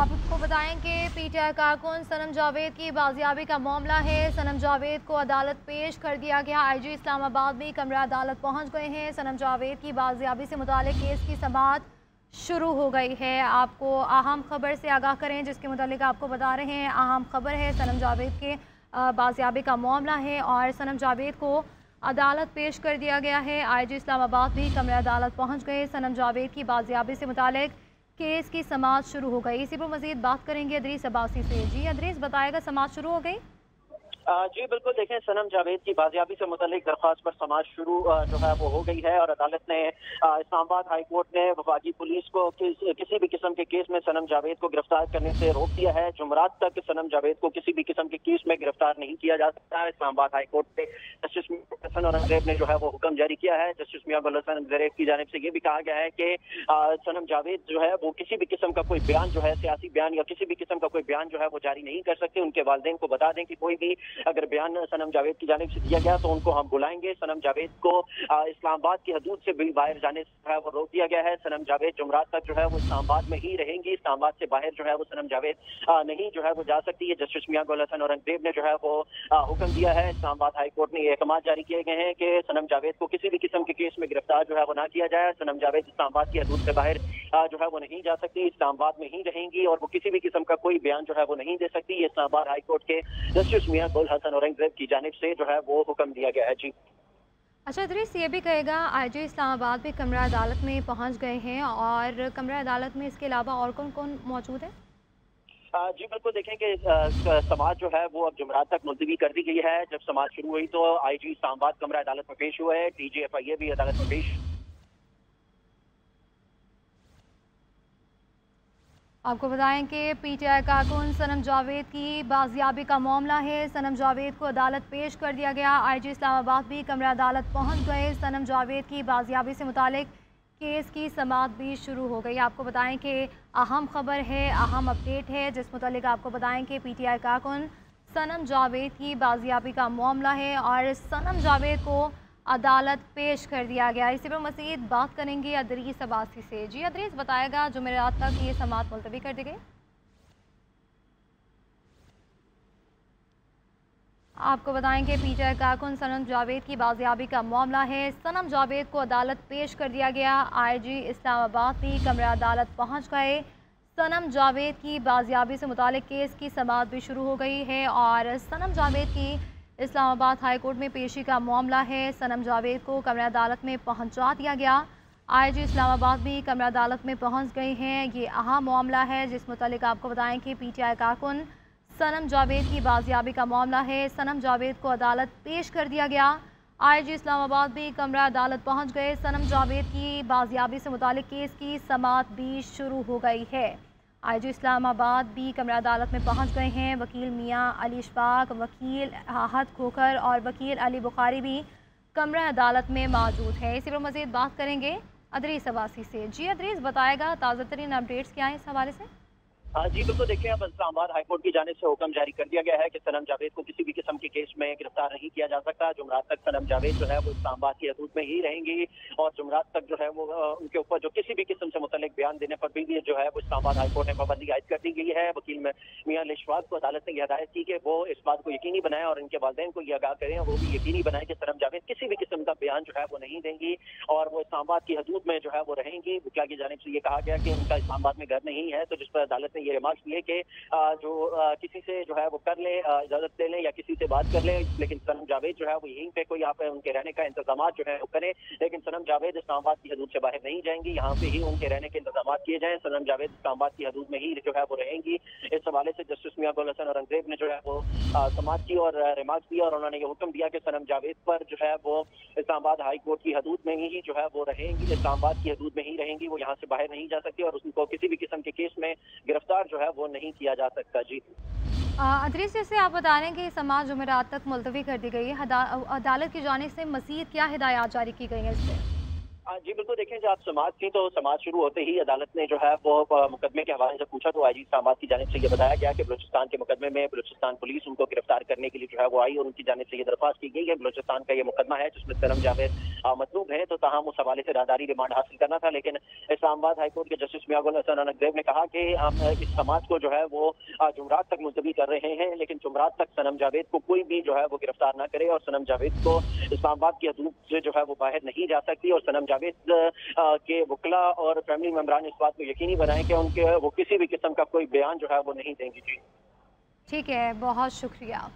आपको बताएं कि पीटीआई कारकुन सनम जावेद की बाजियाबी का मामला है। सनम जावेद को अदालत पेश कर दिया गया। आईजी इस्लामाबाद में कमरा अदालत पहुंच गए हैं। सनम जावेद की बाजियाबी से मुतालिक केस की समाअत शुरू हो गई है। आपको अहम खबर से आगाह करें जिसके मुतालिक आपको बता रहे हैं। अहम खबर है सनम जावेद के बाजियाबी का मामला है और सनम जावेद को अदालत पेश कर दिया गया है। आईजी इस्लामाबाद भी कमरा अदालत पहुँच गए। सनम जावेद की बाजियाबी से मुतालिक केस की समाअत शुरू हो गई। इसी पर मजीद बात करेंगे अदरीस अब्बासी से। जी अदरीस, बताएगा समाअत शुरू हो गई? जी बिल्कुल, देखें, सनम जावेद की बाजियाबी से मुतालिक दरख्वास्त पर समाअत शुरू जो है वो हो गई है और अदालत ने इस्लामाबाद हाई कोर्ट ने वफाकी पुलिस को किसी भी किस्म के केस में सनम जावेद को गिरफ्तार करने से रोक दिया है। जुमरात तक सनम जावेद को किसी भी किस्म के केस में गिरफ्तार नहीं किया जा सकता है। इस्लामाबाद हाई कोर्ट से जस्टिस मियां गुल हसन औरंगजेब ने जो है वो हुक्म जारी किया है। जस्टिस मियां गुल हसन औरंगजेब की जानिब से ये भी कहा गया है कि सनम जावेद जो है वो किसी भी किस्म का कोई बयान जो है, सियासी बयान या किसी भी किस्म का कोई बयान जो है वो जारी नहीं कर सकते। उनके वालिदैन को बता दें कि कोई भी अगर बयान सनम जावेद की जानिब से दिया गया तो उनको हम बुलाएंगे। सनम जावेद को इस्लामाबाद की हदूद से भी बाहर जाने से जो है वो रोक दिया गया है। सनम जावेद जुमरात तक जो है वो इस्लामाबाद में ही रहेंगी। इस्लामाबाद से बाहर जो है वो सनम जावेद नहीं जो है वो जा सकती है। जस्टिस मियां गुल हसन औरंगजेब ने जो है वो हुक्म दिया है। इस्लामाबाद हाई कोर्ट ने ये अहकाम जारी किए गए हैं कि सनम जावेद को किसी भी किस्म के केस में गिरफ्तार जो है वो ना किया जाए। सनम जावेद इस्लामाबाद की हदूद से बाहर जो है वो नहीं जा सकती, इस्लामाबाद में ही रहेंगी और वो किसी भी किस्म का कोई बयान जो है वो नहीं दे सकती। ये इस्लामाबाद हाई कोर्ट के जस्टिस मियां गुल हसन औरंगजेब की जानिब से जो है वो हुक्म दिया गया है। जी अच्छा अदरीस, ये भी कहेगा आईजी इस्लामाबाद भी कमरा अदालत में पहुंच गए हैं और कमरा अदालत में इसके अलावा और कौन कौन मौजूद है? जी बिल्कुल, देखें कि समाअत जो है वो अब जुमरात तक मुलतवी कर दी गई है। जब समाअत शुरू हुई तो आईजी इस्लामाबाद कमरा अदालत में पेश हुए, डीजीएफआईए भी अदालत में पेश। आपको बताएं कि पीटीआई कारकुन सनम जावेद की बाजियाबी का मामला है। सनम जावेद को अदालत पेश कर दिया गया। आईजी इस्लामाबाद भी कमरा अदालत पहुंच गए। सनम जावेद की बाजियाबी से मुतालिक केस की समाअत भी शुरू हो गई। आपको बताएं कि अहम खबर है, अहम अपडेट है जिस मुतालिक आपको बताएं कि पीटीआई कारकुन सनम जावेद की बाजियाबी का मामला है और सनम जावेद को अदालत पेश कर दिया गया। इसी पर मज़ीद बात करेंगे अदरीस अब्बासी से। जी अदरीस, बताएगा जुमेरात तक ये समाअत मुलतवी कर दी गई। आपको बताएं कि पीटीआई कारकुन सनम जावेद की बाजियाबी का मामला है। सनम जावेद को अदालत पेश कर दिया गया। आईजी इस्लामाबाद भी कमरा अदालत पहुंच गए। सनम जावेद की बाजियाबी से मुतालिक केस की समाअत भी शुरू हो गई है और सनम जावेद की इस्लामाबाद हाई कोर्ट में पेशी का मामला है। सनम जावेद को कमरा अदालत में पहुंचा दिया गया। आईजी इस्लामाबाद भी कमरा अदालत में पहुंच गई हैं। ये अहम मामला है जिस मुतालिक आपको बताएं कि पीटीआई कारकुन सनम जावेद की बाजियाबी का मामला है। सनम जावेद को अदालत पेश कर दिया गया। आईजी इस्लामाबाद भी कमरा अदालत पहुंच गए। सनम जावेद की बाजियाबी से मुतालिक केस की समाअत भी शुरू हो गई है। आईजी इस्लामाबाद भी कमरा अदालत में पहुंच गए हैं। वकील मियां अली इशफाक, वकील आहत खोखर और वकील अली बुखारी भी कमरा अदालत में मौजूद है। इसी पर मज़ीद बात करेंगे अदरीस अब्बासी से। जी अदरीस, बताएगा ताज़ा तरीन अपडेट्स क्या हैं इस हवाले से? जी बिल्कुल, देखिए, अब इस्लामाबाद हाईकोर्ट की जानिब से हुक्म जारी कर दिया गया है कि सनम जावेद को किसी भी किस्म के केस में गिरफ्तार नहीं किया जा सकता। जुमरात तक सनम जावेद जो है वो इस्लामाबाद की हदूद में ही रहेंगी और जुमरात तक जो है वो उनके ऊपर जो किसी भी किस्म से मुतल्लिक बयान देने पर भी जो है वो इस्लामाबाद हाईकोर्ट ने पाबंदी आयद कर दी गई है। वकील मियां अली इशफाक को अदालत ने यह हदायत की कि वो इस बात को यकीनी बनाए और इनके वालिदैन को यह आगाह करें, वो भी यकीनी बनाए कि सनम जावेद किसी भी किस्म का बयान जो है वो नहीं देंगी और वो इस्लामाबाद की हदूद में जो है वो रहेंगी। वकील की जानिब से ये कहा गया कि उनका इस्लामाबाद में घर नहीं है, तो जिस पर अदालत ने ये रिमार्क्स दिए कि जो किसी से जो है वो कर ले, इजाजत ले लें या किसी से बात कर ले, लेकिन सनम जावेद जो है वो यहीं पे कोई आप उनके रहने का इंतजाम जो है वो करें। लेकिन सनम जावेद इस्लामाबाद की हदूद से बाहर नहीं जाएंगी, यहाँ पे ही उनके रहने के इंतजाम किए जाएं। सनम जावेद इस्लामाबाद की हदूद में ही जो है वो रहेंगी। इस हवाले से जस्टिस मियां गुल हसन औरंगजेब ने जो है वो समाअत की और रिमार्क्स दिया और उन्होंने ये हुक्म दिया कि सनम जावेद पर जो है वो इस्लामाबाद हाई कोर्ट की हदूद में ही जो है वो रहेंगी, इस्लामाबाद की हदूद में ही रहेंगी, वो यहाँ से बाहर नहीं जा सकती और उनको किसी भी किस्म के केस में गिरफ्तार जो है वो नहीं किया जा सकता। जी अदरीस, जैसे आप बता रहे हैं कि समाअत जुमेरात तक मुलतवी कर दी गई है, अदालत की जानिब से मज़ीद क्या हिदायत जारी की गई हैं इस पर? जी बिल्कुल, देखें जब आप समाज थी तो समाज शुरू होते ही अदालत ने जो है वो मुकदमे के हवाले से पूछा तो आईजी इस्लामाबाद की जानिब से ये बताया गया कि बलूचिस्तान के मुकदमे में बलूचिस्तान पुलिस उनको गिरफ्तार करने के लिए जो है वो आई और उनकी जानिब से ये दरख्वास्त की गई है। बलूचिस्तान का ये मुकदमा है जिसमें सनम जावेद मतलूब है, तो ताहम उस हवाले से राहदारी रिमांड हासिल करना था, लेकिन इस्लामाबाद हाईकोर्ट के जस्टिस मियां गुल हसन नकदेव ने कहा कि हम इस समाज को जो है वो जुमरात तक मुलतवी कर रहे हैं, लेकिन जुमरात तक सनम जावेद को कोई भी जो है वो गिरफ्तार ना करे और सनम जावेद को इस्लामाबाद की हदूद से जो है वो बाहर नहीं जा सकती और सनम जावेद के वकला और फैमिली मेंबरान इस बात को यकीनी बनाएं कि उनके वो किसी भी किस्म का कोई बयान जो है वो नहीं देंगी। जी ठीक है, बहुत शुक्रिया।